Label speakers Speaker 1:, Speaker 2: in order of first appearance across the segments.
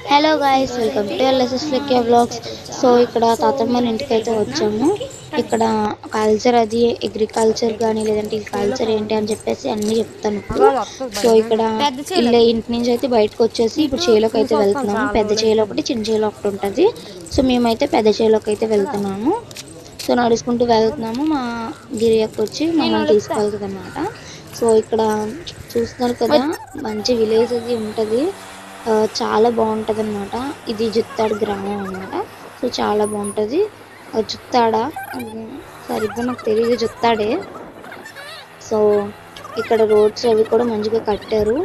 Speaker 1: Hello guys, welcome to LSS లెక్కే vlogs. So ఇక్కడ తాతమ్మ ఇంటికి అయితే వచ్చాము. ఇక్కడ కల్చర్ అది అగ్రికల్చర్ కానీ లేదంటే ఈ కల్చర్ ఏంటి అని చెప్పేసి అన్నీ చెప్తాను ఇప్పుడు. సో ఇక్కడ ఇంటి నుంచి అయితే బయటకు వచ్చేసి ఇప్పుడు చేలోకి అయితే వెళ్తున్నాము. పెద్ద చేలో ఒకటి, చిన్న చేలో ఒకటి ఉంటుంది. సో మేమైతే పెద్ద చేలోకి అయితే వెళ్తున్నాము. సో నడుచుకుంటూ వెళ్తున్నాము. మా గిరియకు వచ్చి మమ్మల్ని తీసుకెళ్తుంది అన్నమాట. సో ఇక్కడ చూస్తున్నారు కదా, మంచి విలేజ్ అది ఉంటుంది. చాలా బాగుంటుంది అన్నమాట. ఇది జుత్తాడు గ్రామం అన్నమాట. సో చాలా బాగుంటుంది. జుత్తాడా సరిగ్గా నాకు తెలియదు, జుత్తాడే. సో ఇక్కడ రోడ్స్ అవి కూడా మంచిగా కట్టారు.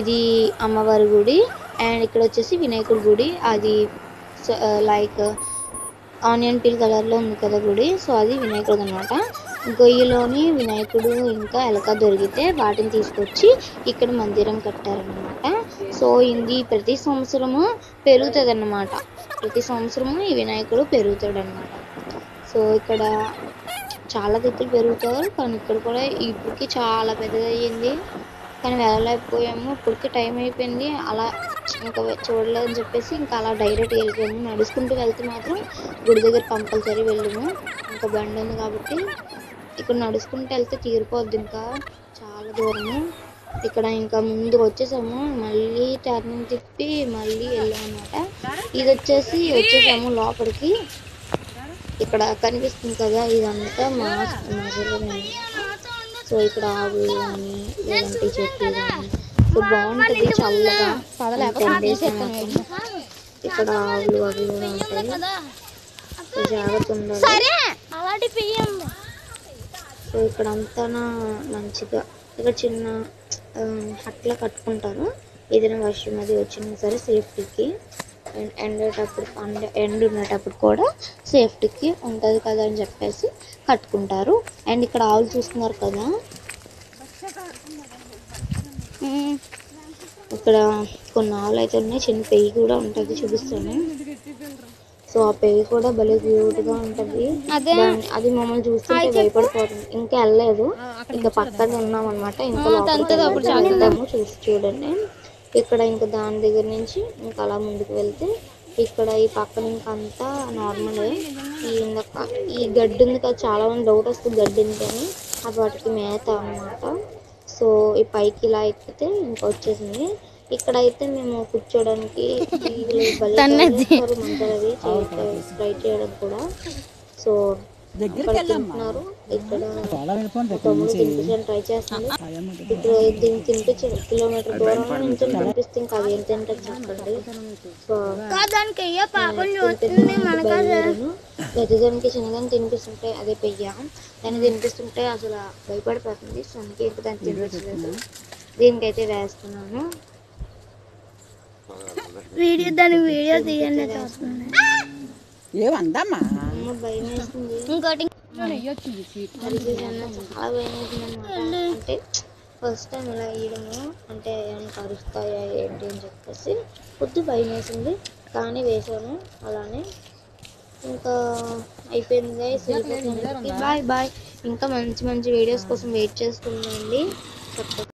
Speaker 1: ఇది అమ్మవారి గుడి అండ్ ఇక్కడ వచ్చేసి వినాయకుడి గుడి. అది లైక్ ఆనియన్ పీల్ కలర్లో ఉంది కదా గుడి. సో అది వినాయకుడు అనమాట. గొయ్యిలోని వినాయకుడు ఇంకా ఎలక దొరికితే వాటిని తీసుకొచ్చి ఇక్కడ మందిరం కట్టారనమాట. సో ఇది ప్రతి సంవత్సరము పెరుగుతుంది అన్నమాట. ప్రతి సంవత్సరము ఈ వినాయకుడు పెరుగుతాడు అనమాట. సో ఇక్కడ చాలా దగ్గర పెరుగుతారు, కానీ ఇక్కడ కూడా ఇప్పటికి చాలా పెద్దది అయ్యింది. కానీ వెళ్ళలేకపోయాము, ఇప్పటికి టైం అయిపోయింది. అలా ఇంకా చూడలేదని చెప్పేసి ఇంకా అలా డైరెక్ట్ వెళ్ళిపోయాము. నడుచుకుంటూ వెళ్తే మాత్రం గుడి దగ్గర కంపల్సరీ వెళ్ళాము. ఇంకా బండి ఉంది కాబట్టి ఇక్కడ నడుచుకుంటూ వెళ్తే తీరిపోద్ది, ఇంకా చాలా దూరము. ఇక్కడ ఇంకా ముందు వచ్చేసాము, మళ్ళీ టర్నింగ్ తిప్పి మళ్ళీ వెళ్ళాము అనమాట. ఇది వచ్చేసాము లోపలికి. ఇక్కడ కనిపిస్తుంది కదా, ఇదంతా మాసలు. సో ఇక్కడ ఆవులు కానీ లేదంటే చెట్లు కానీ సో బాగుంటుంది, చల్లగా. ఇక్కడ ఆవులు అవి కూడా ఉంటాయి. జాగ్రత్త ఉండాలి. సో ఇక్కడ అంతా మంచిగా ఇక్కడ చిన్న హట్లా కట్టుకుంటారు. ఏదైనా వర్షం అది వచ్చినా సరే సేఫ్టీకి, ఎండ ఉండేటప్పుడు కూడా సేఫ్టీకి ఉంటుంది కదా అని చెప్పేసి కట్టుకుంటారు. అండ్ ఇక్కడ ఆవులు చూస్తున్నారు కదా, ఇక్కడ కొన్ని ఆవులు అయితే ఉన్నాయి. చిన్న పెయ్యి కూడా ఉంటుంది, చూపిస్తాను. సో ఆ పెయ్యి కూడా భలే క్యూట్గా ఉంటుంది. అది మమ్మల్ని చూస్తుంటే భయపడిపోతుంది. ఇంకా వెళ్ళలేదు, ఇంకా పక్కన ఉన్నాం అనమాట. ఇంకా వెళ్తాము, చూసి చూడండి. ఇక్కడ ఇంకా దాని దగ్గర నుంచి ఇంకా అలా ముందుకు వెళ్తే ఇక్కడ ఈ పక్కన ఇంకా అంతా నార్మలే. ఈ గడ్డి ఉంది కదా, చాలా మంది డౌట్ వస్తుంది గడ్డి అని. అది వాటికి మేత అన్నమాట. సో ఈ పైకి ఇలా ఎక్కితే ఇంకా వచ్చేసింది. ఇక్కడైతే మేము కూర్చోడానికి ఫ్రై చేయడం కూడా. సో ఇక్కడ తింటున్నారు. ఇక్కడ తమ్ముడు తినిపించడానికి ట్రై చేస్తుంది. ఇప్పుడు దీన్ని తినిపించే కిలోమీటర్ దూరంలో నుంచి తినిపిస్తే ఇంకా అది ఎంత తింటుంది చెప్పండి. సో పెద్దదానికి చిన్నదాన్ని తినిపిస్తుంటే అదే పెయ్య, దాన్ని తినిపిస్తుంటే అసలు భయపడిపోతుంది. సో అందుకే ఇంకా దాన్ని తినిపించలేదు. దీనికైతే వేస్తున్నాను వీడియో తీయండి.
Speaker 2: ఏమందమ్మా
Speaker 1: భయం వేస్తుంది, ఇంకోటి చాలా భయం వేసింది అనమాట. అంటే ఫస్ట్ టైం ఇలా వేయడము, అంటే ఏమైనా కరుస్తాయా ఏంటి అని చెప్పేసి కొద్ది భయం వేసింది. కానీ వేసాను అలానే. ఇంకా అయిపోయింది. Bye bye. ఇంకా మంచి మంచి వీడియోస్ కోసం వెయిట్ చేస్తుందండి.